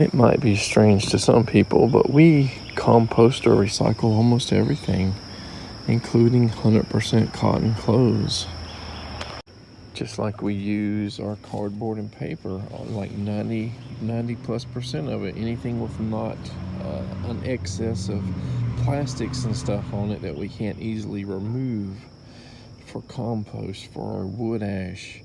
It might be strange to some people, but we compost or recycle almost everything, including 100% cotton clothes. Just like we use our cardboard and paper, like 90 plus percent of it, anything with not an excess of plastics and stuff on it that we can't easily remove, for compost, for our wood ash,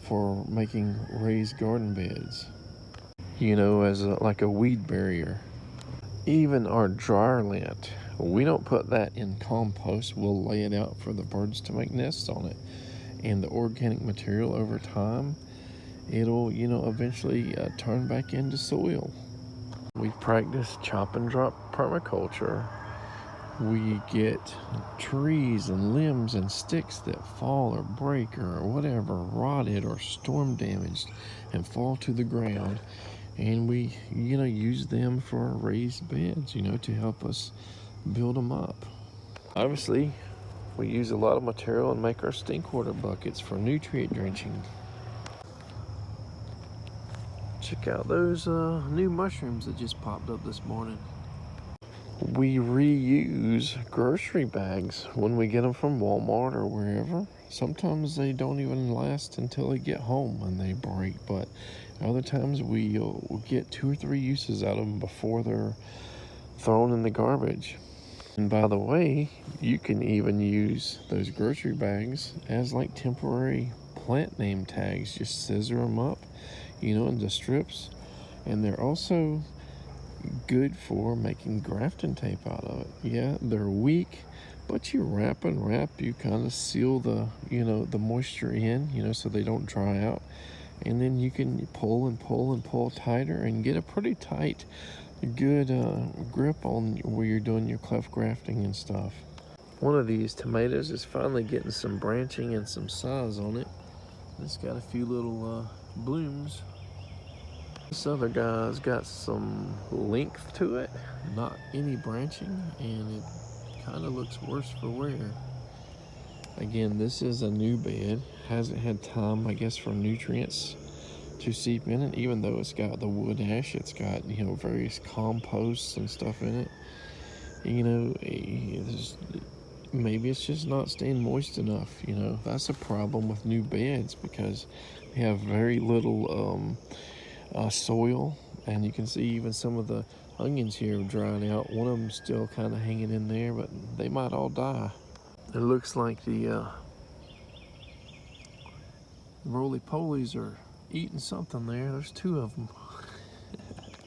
for making raised garden beds, as like a weed barrier. Even our dryer lint, we don't put that in compost. We'll lay it out for the birds to make nests on it. And the organic material over time, it'll, eventually turn back into soil. We practice chop and drop permaculture. We get trees and limbs and sticks that fall or break or whatever, rotted or storm damaged, and fall to the ground. And we, use them for raised beds, to help us build them up. Obviously, we use a lot of material and make our stink water buckets for nutrient drenching. Check out those new mushrooms that just popped up this morning. We reuse grocery bags when we get them from Walmart or wherever. Sometimes they don't even last until they get home and they break, but other times we'll get 2 or 3 uses out of them before they're thrown in the garbage. And by the way, you can even use those grocery bags as like temporary plant name tags. Just scissor them up, into strips. And they're also good for making grafting tape out of it. Yeah, they're weak, but you wrap, you kind of seal the, the moisture in, so they don't dry out. And then you can pull and pull and pull tighter and get a pretty tight, good grip on where you're doing your cleft grafting and stuff. One of these tomatoes is finally getting some branching and some size on it. It's got a few little blooms. This other guy's got some length to it, not any branching, and it kind of looks worse for wear. Again, this is a new bed, hasn't had time, I guess, for nutrients to seep in it. Even though it's got the wood ash, it's got, various composts and stuff in it. Maybe it's just not staying moist enough. That's a problem with new beds, because we have very little soil, and you can see even some of the onions here have dried out. One of them's still kind of hanging in there, but they might all die. It looks like the roly-polies are eating something there. There's 2 of them.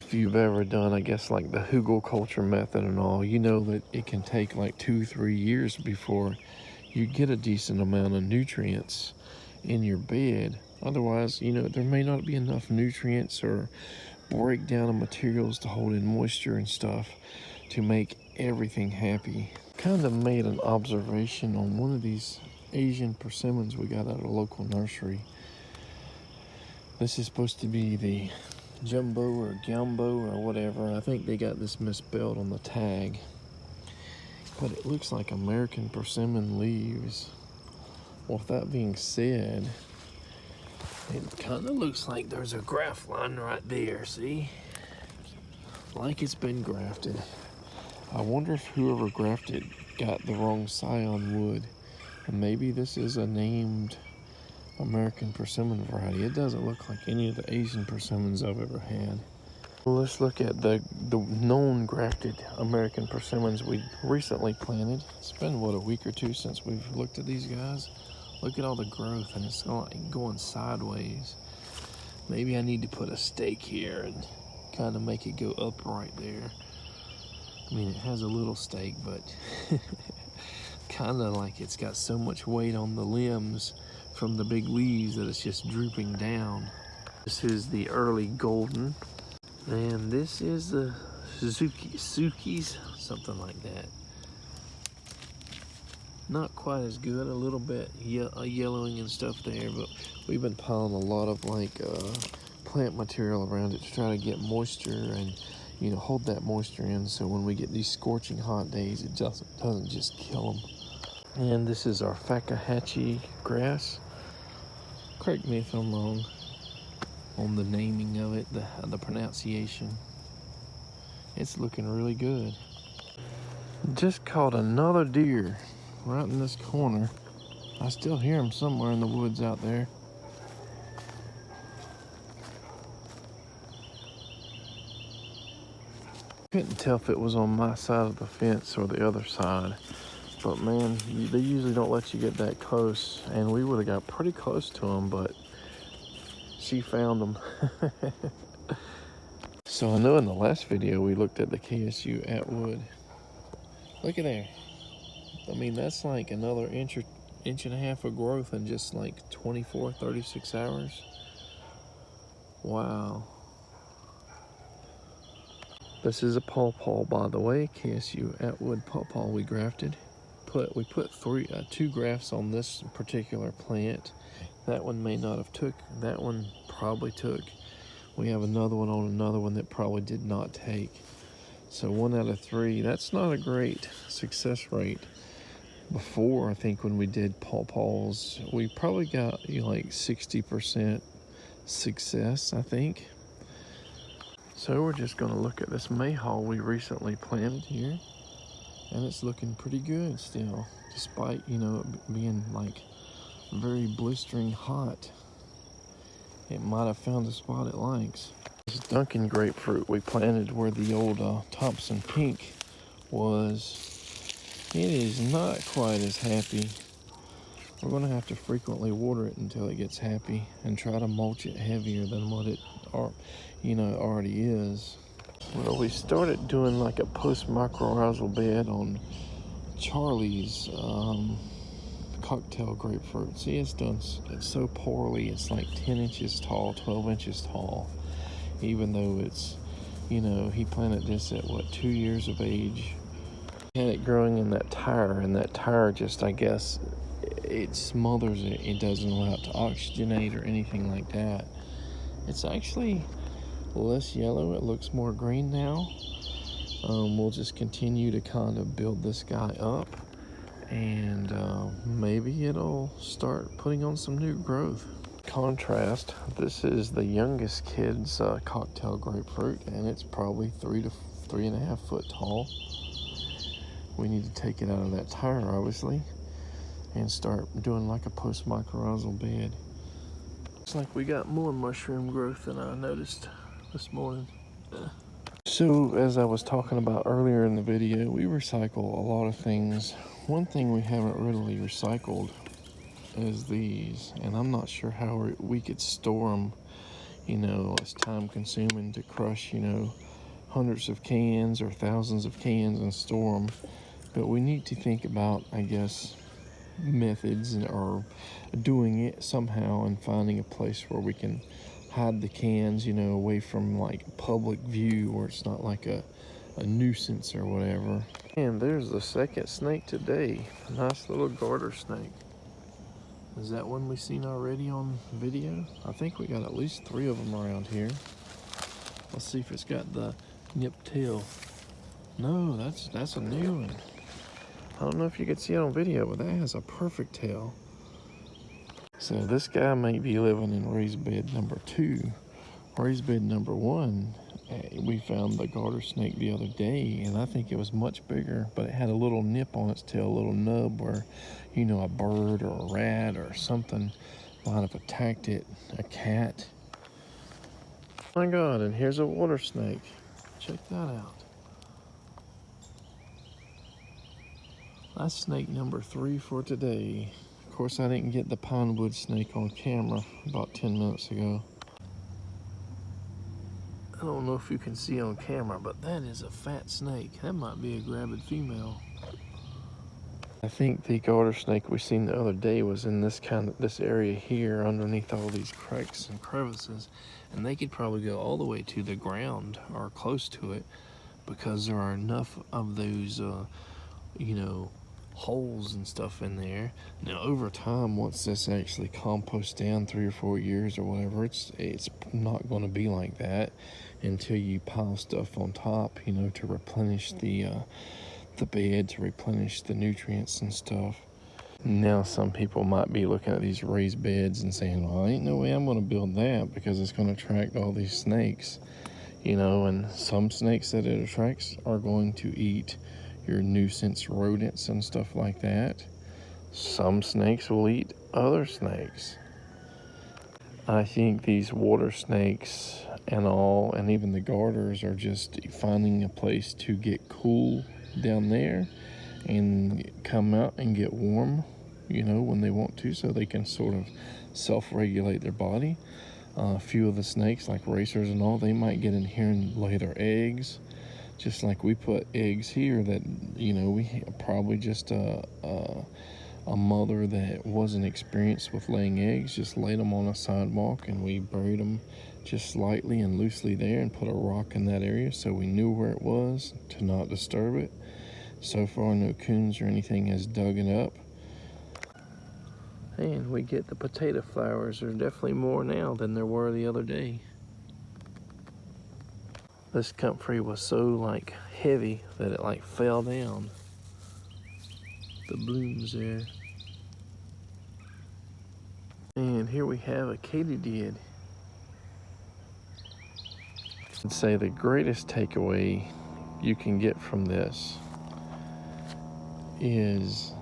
If you've ever done, I guess, like the hugelkultur method and all, you know that it can take like 2-3 years before you get a decent amount of nutrients in your bed. Otherwise, there may not be enough nutrients or breakdown of materials to hold in moisture and stuff to make everything happy. Kind of made an observation on one of these Asian persimmons we got at a local nursery. This is supposed to be the jumbo or gumbo or whatever. I think they got this misspelled on the tag, but it looks like American persimmon leaves. Well, with that being said, it kind of looks like there's a graft line right there, see? Like it's been grafted. I wonder if whoever grafted got the wrong scion wood. And maybe this is a named American persimmon variety. It doesn't look like any of the Asian persimmons I've ever had. Well, let's look at the known grafted American persimmons we recently planted. It's been, a week or 2 since we've looked at these guys. Look at all the growth, and it's going sideways. Maybe I need to put a stake here and kind of make it go upright there. I mean, it has a little stake, but kind of like it's got so much weight on the limbs from the big leaves that it's just drooping down. This is the early golden, and this is the Suzuki's, something like that. Not quite as good, a little bit yellowing and stuff there, but we've been piling a lot of plant material around it to try to get moisture and hold that moisture in, so when we get these scorching hot days, it doesn't just kill them. And this is our Fakahatchee grass. Correct me if I'm wrong. on the naming of it, the pronunciation. It's looking really good. Just caught another deer right in this corner. I still hear him somewhere in the woods out there. Couldn't tell if it was on my side of the fence or the other side. But man, they usually don't let you get that close. And we would have got pretty close to him, but she found him. So I know in the last video we looked at the KSU Atwood. Look at there. I mean, that's like another inch and a half of growth in just like 24, 36 hours. Wow. This is a pawpaw, by the way, KSU Atwood pawpaw we grafted. We put two grafts on this particular plant. That one may not have took. That one probably took. We have another one on another one that probably did not take. So 1 out of 3. That's not a great success rate. Before, I think when we did pawpaws, we probably got like 60% success, I think. So we're just gonna look at this mayhaw we recently planted here, and it's looking pretty good still, despite, you know, it being like very blistering hot. It might have found a spot it likes. This Duncan grapefruit we planted where the old Thompson pink was, it is not quite as happy. We're gonna have to frequently water it until it gets happy and try to mulch it heavier than what it already is. Well, we started doing like a post-mycorrhizal bed on Charlie's cocktail grapefruit. See, it's so poorly. It's like 10 inches tall, 12 inches tall, even though it's, you know, he planted this at what, 2 years of age. Had it growing in that tire, and that tire just, I guess, it smothers it. It doesn't allow it to oxygenate or anything like that. It's actually less yellow. It looks more green now. We'll just continue to kind of build this guy up, and maybe it'll start putting on some new growth. Contrast, this is the youngest kid's cocktail grapefruit, and it's probably 3 to 3.5 foot tall. We need to take it out of that tire, obviously, and start doing like a post-mycorrhizal bed. Looks like we got more mushroom growth than I noticed this morning. So, as I was talking about earlier in the video, we recycle a lot of things. One thing we haven't really recycled is these, and I'm not sure how we could store them. You know, it's time consuming to crush, you know, hundreds of cans or thousands of cans and store them. But we need to think about, I guess, methods or doing it somehow and finding a place where we can hide the cans, you know, away from like public view, where it's not like a nuisance or whatever. And there's the second snake today. A nice little garter snake. Is that one we seen already on video? I think we got at least 3 of them around here. Let's see if it's got the nipped tail. No, that's a new one. I don't know if you can see it on video, but that has a perfect tail. So this guy may be living in raised bed number 2. Raised bed number 1, we found the garter snake the other day, and I think it was much bigger, but it had a little nip on its tail, a little nub where, you know, a bird or a rat or something might have attacked it, a cat. Oh my God, and here's a water snake. Check that out. That's snake number 3 for today. Of course, I didn't get the pinewood snake on camera about 10 minutes ago. I don't know if you can see on camera, but that is a fat snake. That might be a gravid female. I think the garter snake we seen the other day was in this area here, underneath all these cracks and crevices, and they could probably go all the way to the ground or close to it, because there are enough of those, you know, holes and stuff in there. Now over time, once this actually composts down 3 or 4 years or whatever, it's not going to be like that until you pile stuff on top, you know, to replenish the bed, to replenish the nutrients and stuff. Now some people might be looking at these raised beds and saying, well, ain't no way I'm going to build that because it's going to attract all these snakes, you know, and some snakes that it attracts are going to eat your nuisance rodents and stuff like that. Some snakes will eat other snakes. I think these water snakes and all, and even the garters, are just finding a place to get cool down there and come out and get warm, you know, when they want to, so they can sort of self-regulate their body. A few of the snakes, like racers and all, they might get in here and lay their eggs, just like we put eggs here that, you know, we probably just a mother that wasn't experienced with laying eggs just laid them on a sidewalk, and we buried them just lightly and loosely there and put a rock in that area so we knew where it was to not disturb it. So far, no coons or anything has dug it up. And we get the potato flowers. There's definitely more now than there were the other day. This comfrey was so like heavy that it like fell down. The blooms there. And here we have a katydid. I'd say the greatest takeaway you can get from this is